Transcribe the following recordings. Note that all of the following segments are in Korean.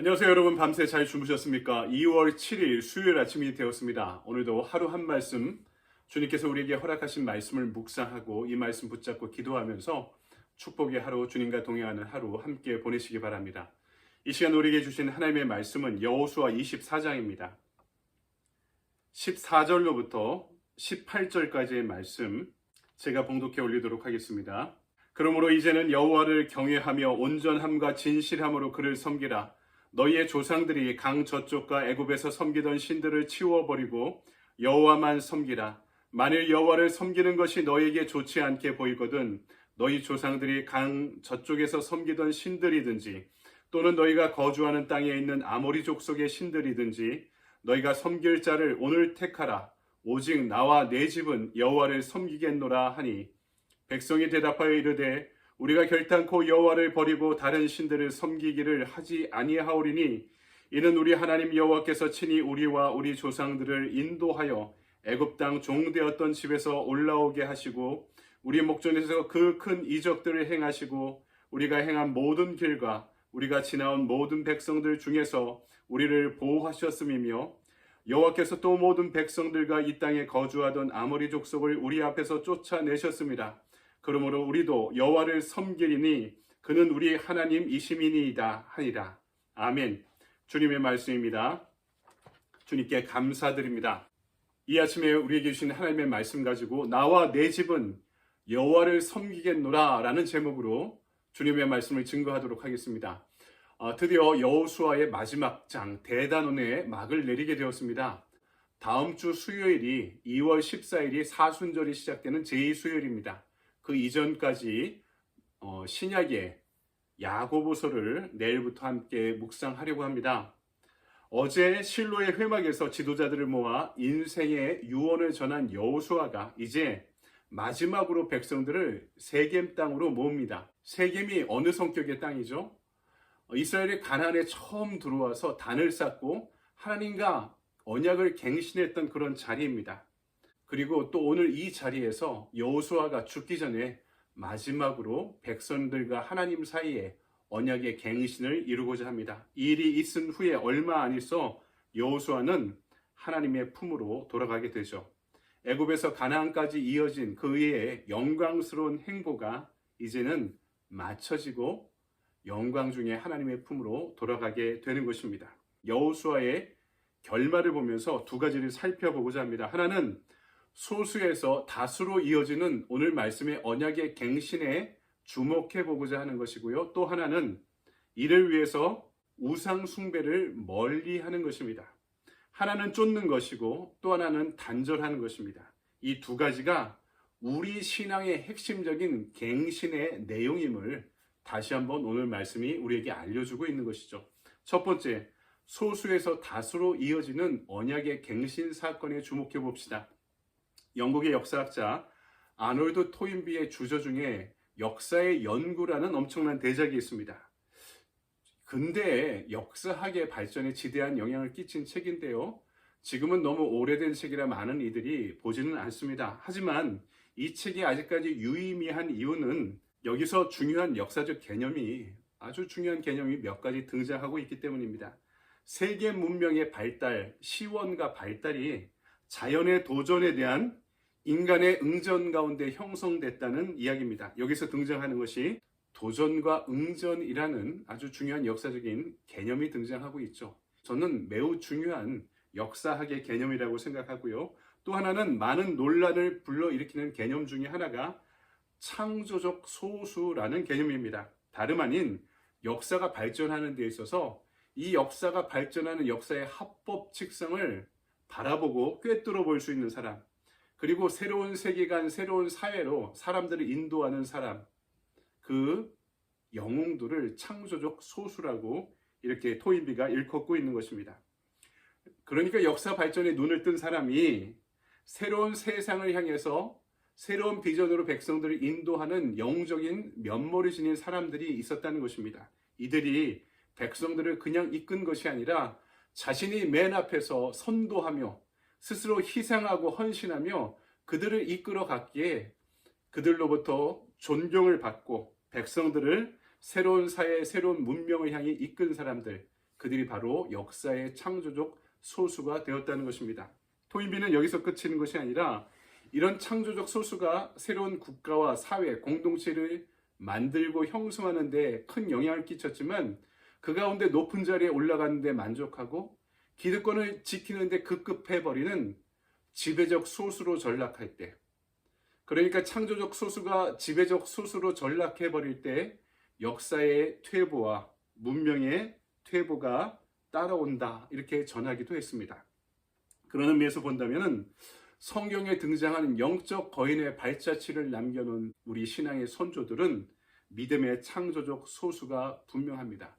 안녕하세요 여러분. 밤새 잘 주무셨습니까? 2월 7일 수요일 아침이 되었습니다. 오늘도 하루 한 말씀, 주님께서 우리에게 허락하신 말씀을 묵상하고 이 말씀 붙잡고 기도하면서 축복의 하루, 주님과 동행하는 하루 함께 보내시기 바랍니다. 이 시간 우리에게 주신 하나님의 말씀은 여호수아 24장입니다. 14절로부터 18절까지의 말씀 제가 봉독해 올리도록 하겠습니다. 그러므로 이제는 여호와를 경외하며 온전함과 진실함으로 그를 섬기라. 너희의 조상들이 강 저쪽과 애굽에서 섬기던 신들을 치워버리고 여호와만 섬기라. 만일 여호와를 섬기는 것이 너희에게 좋지 않게 보이거든 너희 조상들이 강 저쪽에서 섬기던 신들이든지 또는 너희가 거주하는 땅에 있는 아모리 족속의 신들이든지 너희가 섬길 자를 오늘 택하라. 오직 나와 내 집은 여호와를 섬기겠노라 하니 백성이 대답하여 이르되 우리가 결단코 여호와를 버리고 다른 신들을 섬기기를 하지 아니하오리니 이는 우리 하나님 여호와께서 친히 우리와 우리 조상들을 인도하여 애굽 땅 종되었던 집에서 올라오게 하시고 우리 목전에서 그 큰 이적들을 행하시고 우리가 행한 모든 길과 우리가 지나온 모든 백성들 중에서 우리를 보호하셨음이며 여호와께서 또 모든 백성들과 이 땅에 거주하던 아모리 족속을 우리 앞에서 쫓아내셨습니다. 그러므로 우리도 여호와를 섬기리니 그는 우리 하나님이심이니이다 하니라. 아멘. 주님의 말씀입니다. 주님께 감사드립니다. 이 아침에 우리에게 주신 하나님의 말씀 가지고 나와 내 집은 여호와를 섬기겠노라 라는 제목으로 주님의 말씀을 증거하도록 하겠습니다. 드디어 여호수아의 마지막 장 대단원의 막을 내리게 되었습니다. 다음 주 수요일이 2월 14일이 사순절이 시작되는 제2수요일입니다. 그 이전까지 신약의 야고보서를 내일부터 함께 묵상하려고 합니다. 어제 실로의 회막에서 지도자들을 모아 인생의 유언을 전한 여호수아가 이제 마지막으로 백성들을 세겜 땅으로 모읍니다. 세겜이 어느 성격의 땅이죠? 이스라엘이 가나안에 처음 들어와서 단을 쌓고 하나님과 언약을 갱신했던 그런 자리입니다. 그리고 또 오늘 이 자리에서 여호수아가 죽기 전에 마지막으로 백성들과 하나님 사이에 언약의 갱신을 이루고자 합니다. 이 일이 있은 후에 얼마 안 있어 여호수아는 하나님의 품으로 돌아가게 되죠. 애굽에서 가나안까지 이어진 그의 영광스러운 행보가 이제는 마쳐지고 영광 중에 하나님의 품으로 돌아가게 되는 것입니다. 여호수아의 결말을 보면서 두 가지를 살펴보고자 합니다. 하나는 소수에서 다수로 이어지는 오늘 말씀의 언약의 갱신에 주목해 보고자 하는 것이고요. 또 하나는 이를 위해서 우상 숭배를 멀리 하는 것입니다. 하나는 쫓는 것이고 또 하나는 단절하는 것입니다. 이 두 가지가 우리 신앙의 핵심적인 갱신의 내용임을 다시 한번 오늘 말씀이 우리에게 알려주고 있는 것이죠. 첫 번째, 소수에서 다수로 이어지는 언약의 갱신 사건에 주목해 봅시다. 영국의 역사학자 아놀드 토인비의 주저 중에 역사의 연구라는 엄청난 대작이 있습니다. 근대의 역사학의 발전에 지대한 영향을 끼친 책인데요. 지금은 너무 오래된 책이라 많은 이들이 보지는 않습니다. 하지만 이 책이 아직까지 유의미한 이유는 여기서 중요한 역사적 개념이 아주 중요한 개념이 몇 가지 등장하고 있기 때문입니다. 세계 문명의 발달, 시원과 발달이 자연의 도전에 대한 인간의 응전 가운데 형성됐다는 이야기입니다. 여기서 등장하는 것이 도전과 응전이라는 아주 중요한 역사적인 개념이 등장하고 있죠. 저는 매우 중요한 역사학의 개념이라고 생각하고요. 또 하나는 많은 논란을 불러일으키는 개념 중에 하나가 창조적 소수라는 개념입니다. 다름 아닌 역사가 발전하는 데 있어서 이 역사가 발전하는 역사의 합법 측성을 바라보고 꿰뚫어 볼 수 있는 사람, 그리고 새로운 세계관, 새로운 사회로 사람들을 인도하는 사람, 그 영웅들을 창조적 소수라고 이렇게 토인비가 일컫고 있는 것입니다. 그러니까 역사 발전에 눈을 뜬 사람이 새로운 세상을 향해서 새로운 비전으로 백성들을 인도하는 영적인 면모를 지닌 사람들이 있었다는 것입니다. 이들이 백성들을 그냥 이끈 것이 아니라 자신이 맨 앞에서 선도하며 스스로 희생하고 헌신하며 그들을 이끌어 갔기에 그들로부터 존경을 받고 백성들을 새로운 사회, 새로운 문명을 향해 이끈 사람들, 그들이 바로 역사의 창조적 소수가 되었다는 것입니다. 토인비는 여기서 그치는 것이 아니라 이런 창조적 소수가 새로운 국가와 사회, 공동체를 만들고 형성하는 데 큰 영향을 끼쳤지만 그 가운데 높은 자리에 올라가는 데 만족하고 기득권을 지키는 데 급급해버리는 지배적 소수로 전락할 때, 그러니까 창조적 소수가 지배적 소수로 전락해버릴 때 역사의 퇴보와 문명의 퇴보가 따라온다, 이렇게 전하기도 했습니다. 그런 의미에서 본다면 성경에 등장하는 영적 거인의 발자취를 남겨놓은 우리 신앙의 선조들은 믿음의 창조적 소수가 분명합니다.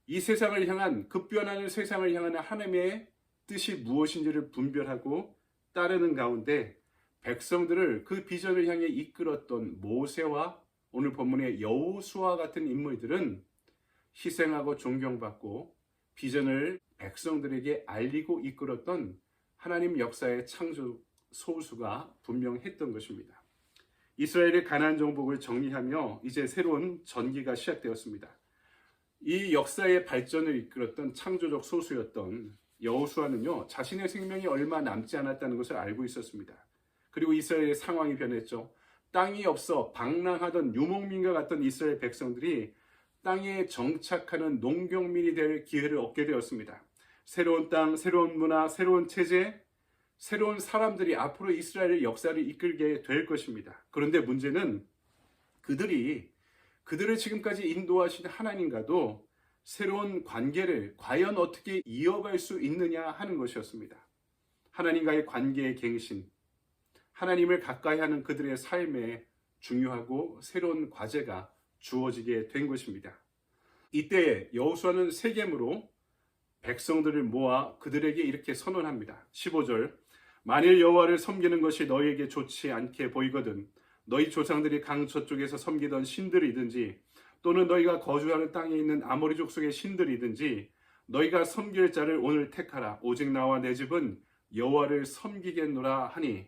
이 세상을 향한, 급변하는 세상을 향한 하나님의 뜻이 무엇인지를 분별하고 따르는 가운데 백성들을 그 비전을 향해 이끌었던 모세와 오늘 본문의 여호수아 같은 인물들은 희생하고 존경받고 비전을 백성들에게 알리고 이끌었던 하나님 역사의 창조 소수가 분명했던 것입니다. 이스라엘의 가나안 정복을 정리하며 이제 새로운 전기가 시작되었습니다. 이 역사의 발전을 이끌었던 창조적 소수였던 여호수아는요, 자신의 생명이 얼마 남지 않았다는 것을 알고 있었습니다. 그리고 이스라엘의 상황이 변했죠. 땅이 없어 방랑하던 유목민과 같던 이스라엘 백성들이 땅에 정착하는 농경민이 될 기회를 얻게 되었습니다. 새로운 땅, 새로운 문화, 새로운 체제, 새로운 사람들이 앞으로 이스라엘의 역사를 이끌게 될 것입니다. 그런데 문제는 그들을 지금까지 인도하신 하나님과도 새로운 관계를 과연 어떻게 이어갈 수 있느냐 하는 것이었습니다. 하나님과의 관계의 갱신, 하나님을 가까이 하는 그들의 삶에 중요하고 새로운 과제가 주어지게 된 것입니다. 이때 여호수아는 세겜으로 백성들을 모아 그들에게 이렇게 선언합니다. 15절, 만일 여호와를 섬기는 것이 너희에게 좋지 않게 보이거든 너희 조상들이 강 저쪽에서 섬기던 신들이든지 또는 너희가 거주하는 땅에 있는 아모리 족속의 신들이든지 너희가 섬길 자를 오늘 택하라. 오직 나와 내 집은 여호와를 섬기겠노라 하니,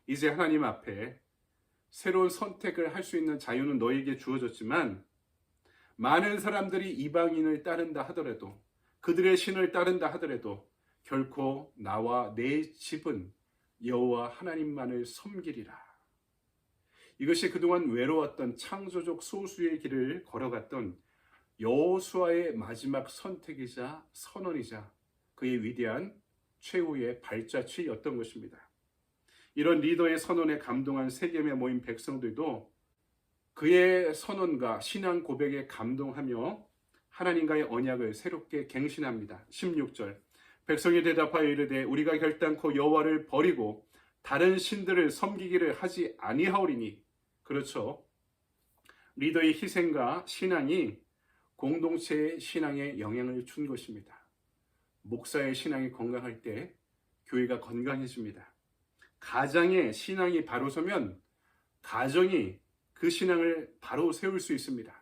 이제 하나님 앞에 새로운 선택을 할 수 있는 자유는 너희에게 주어졌지만 많은 사람들이 이방인을 따른다 하더라도, 그들의 신을 따른다 하더라도 결코 나와 내 집은 여호와 하나님만을 섬기리라. 이것이 그동안 외로웠던 창조적 소수의 길을 걸어갔던 여호수아의 마지막 선택이자 선언이자 그의 위대한 최후의 발자취였던 것입니다. 이런 리더의 선언에 감동한 세겜에 모인 백성들도 그의 선언과 신앙 고백에 감동하며 하나님과의 언약을 새롭게 갱신합니다. 16절, 백성이 대답하여 이르되 우리가 결단코 여호와를 버리고 다른 신들을 섬기기를 하지 아니하오리니. 그렇죠. 리더의 희생과 신앙이 공동체의 신앙에 영향을 준 것입니다. 목사의 신앙이 건강할 때 교회가 건강해집니다. 가장의 신앙이 바로 서면 가정이 그 신앙을 바로 세울 수 있습니다.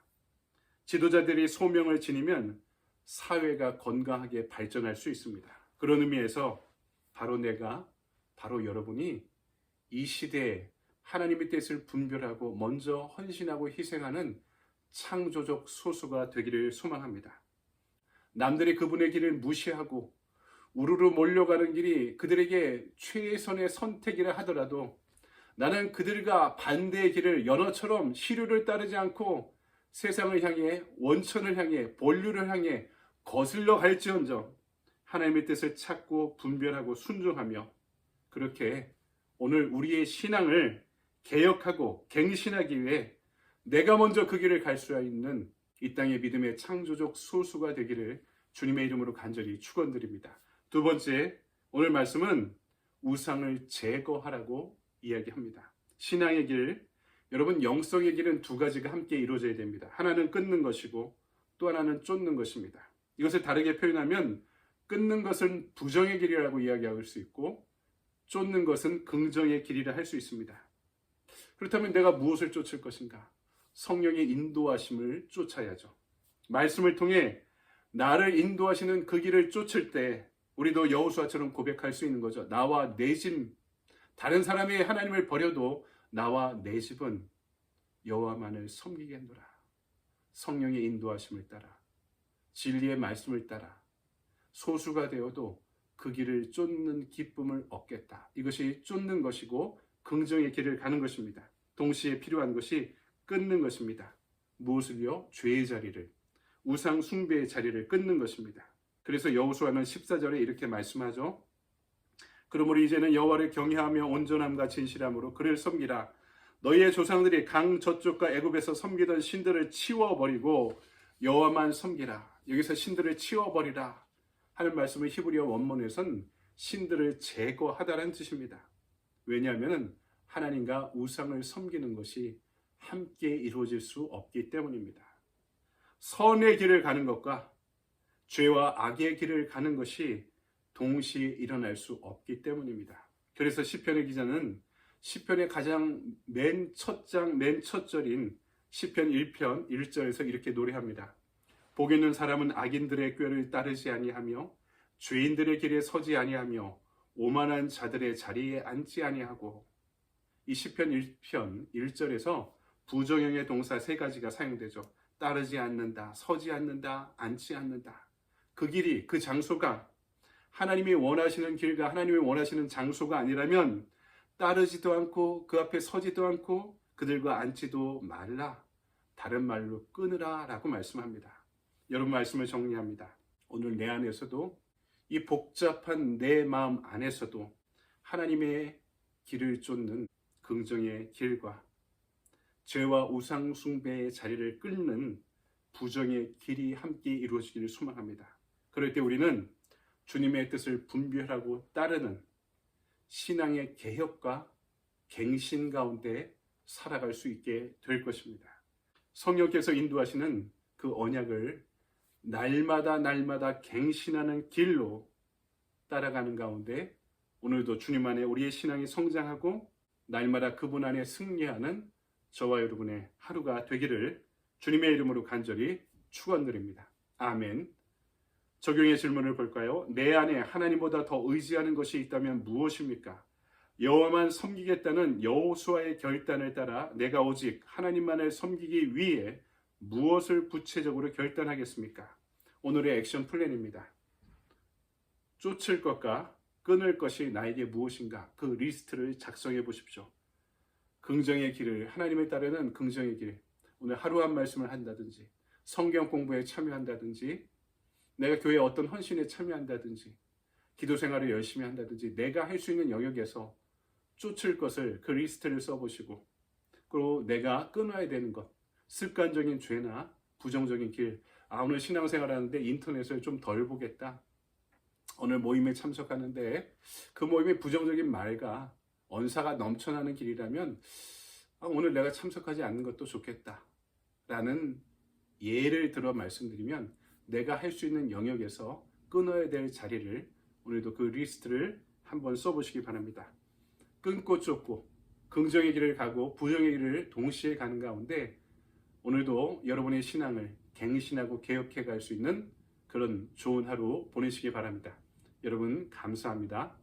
지도자들이 소명을 지니면 사회가 건강하게 발전할 수 있습니다. 그런 의미에서 바로 내가, 바로 여러분이 이 시대에 하나님의 뜻을 분별하고 먼저 헌신하고 희생하는 창조적 소수가 되기를 소망합니다. 남들이 그분의 길을 무시하고 우르르 몰려가는 길이 그들에게 최선의 선택이라 하더라도 나는 그들과 반대의 길을 연어처럼 시류를 따르지 않고 세상을 향해, 원천을 향해, 본류를 향해 거슬러 갈지언정 하나님의 뜻을 찾고 분별하고 순종하며, 그렇게 오늘 우리의 신앙을 개혁하고 갱신하기 위해 내가 먼저 그 길을 갈 수 있는 이 땅의 믿음의 창조적 소수가 되기를 주님의 이름으로 간절히 축원드립니다. 두 번째, 오늘 말씀은 우상을 제거하라고 이야기합니다. 신앙의 길, 여러분, 영성의 길은 두 가지가 함께 이루어져야 됩니다. 하나는 끊는 것이고 또 하나는 쫓는 것입니다. 이것을 다르게 표현하면 끊는 것은 부정의 길이라고 이야기할 수 있고 쫓는 것은 긍정의 길이라 할 수 있습니다. 그렇다면 내가 무엇을 쫓을 것인가? 성령의 인도하심을 쫓아야죠. 말씀을 통해 나를 인도하시는 그 길을 쫓을 때 우리도 여호수아처럼 고백할 수 있는 거죠. 나와 내 집, 다른 사람이 하나님을 버려도 나와 내 집은 여호와만을 섬기겠노라. 성령의 인도하심을 따라 진리의 말씀을 따라 소수가 되어도 그 길을 쫓는 기쁨을 얻겠다. 이것이 쫓는 것이고 긍정의 길을 가는 것입니다. 동시에 필요한 것이 끊는 것입니다. 무엇을요? 죄의 자리를, 우상 숭배의 자리를 끊는 것입니다. 그래서 여호수아는 14절에 이렇게 말씀하죠. 그러므로 이제는 여호와를 경외하며 온전함과 진실함으로 그를 섬기라. 너희의 조상들이 강 저쪽과 애굽에서 섬기던 신들을 치워버리고 여호와만 섬기라. 여기서 신들을 치워버리라 하는 말씀을 히브리어 원문에선 신들을 제거하다라는 뜻입니다. 왜냐하면 하나님과 우상을 섬기는 것이 함께 이루어질 수 없기 때문입니다. 선의 길을 가는 것과 죄와 악의 길을 가는 것이 동시에 일어날 수 없기 때문입니다. 그래서 시편의 기자는 시편의 가장 맨 첫 절인 시편 1편 1절에서 이렇게 노래합니다. 복 있는 사람은 악인들의 꾀를 따르지 아니하며 죄인들의 길에 서지 아니하며 오만한 자들의 자리에 앉지 아니하고. 이 시편 1편 1절에서 부정형의 동사 세 가지가 사용되죠. 따르지 않는다, 서지 않는다, 앉지 않는다. 그 길이, 그 장소가 하나님이 원하시는 길과 하나님이 원하시는 장소가 아니라면 따르지도 않고 그 앞에 서지도 않고 그들과 앉지도 말라. 다른 말로 끊으라 라고 말씀합니다. 여러분, 말씀을 정리합니다. 오늘 내 안에서도 이 복잡한 내 마음 안에서도 하나님의 길을 쫓는 긍정의 길과 죄와 우상 숭배의 자리를 끊는 부정의 길이 함께 이루어지기를 소망합니다. 그럴 때 우리는 주님의 뜻을 분별하고 따르는 신앙의 개혁과 갱신 가운데 살아갈 수 있게 될 것입니다. 성령께서 인도하시는 그 언약을 날마다 갱신하는 길로 따라가는 가운데 오늘도 주님 안에 우리의 신앙이 성장하고 날마다 그분 안에 승리하는 저와 여러분의 하루가 되기를 주님의 이름으로 간절히 축원드립니다. 아멘. 적용의 질문을 볼까요? 내 안에 하나님보다 더 의지하는 것이 있다면 무엇입니까? 여호와만 섬기겠다는 여호수아의 결단을 따라 내가 오직 하나님만을 섬기기 위해 무엇을 구체적으로 결단하겠습니까? 오늘의 액션 플랜입니다. 쫓을 것과 끊을 것이 나에게 무엇인가? 그 리스트를 작성해 보십시오. 긍정의 길을, 하나님을 따르는 긍정의 길, 오늘 하루 한 말씀을 한다든지 성경 공부에 참여한다든지 내가 교회에 어떤 헌신에 참여한다든지 기도 생활을 열심히 한다든지 내가 할 수 있는 영역에서 쫓을 것을 그 리스트를 써보시고, 그리고 내가 끊어야 되는 것, 습관적인 죄나 부정적인 길, 오늘 신앙생활 하는데 인터넷을 좀 덜 보겠다, 오늘 모임에 참석하는데 그 모임의 부정적인 말과 언사가 넘쳐나는 길이라면 오늘 내가 참석하지 않는 것도 좋겠다 라는 예를 들어 말씀드리면, 내가 할 수 있는 영역에서 끊어야 될 자리를 오늘도 그 리스트를 한번 써보시기 바랍니다. 끊고 쫓고 긍정의 길을 가고 부정의 길을 동시에 가는 가운데 오늘도 여러분의 신앙을 갱신하고 개혁해 갈 수 있는 그런 좋은 하루 보내시기 바랍니다. 여러분 감사합니다.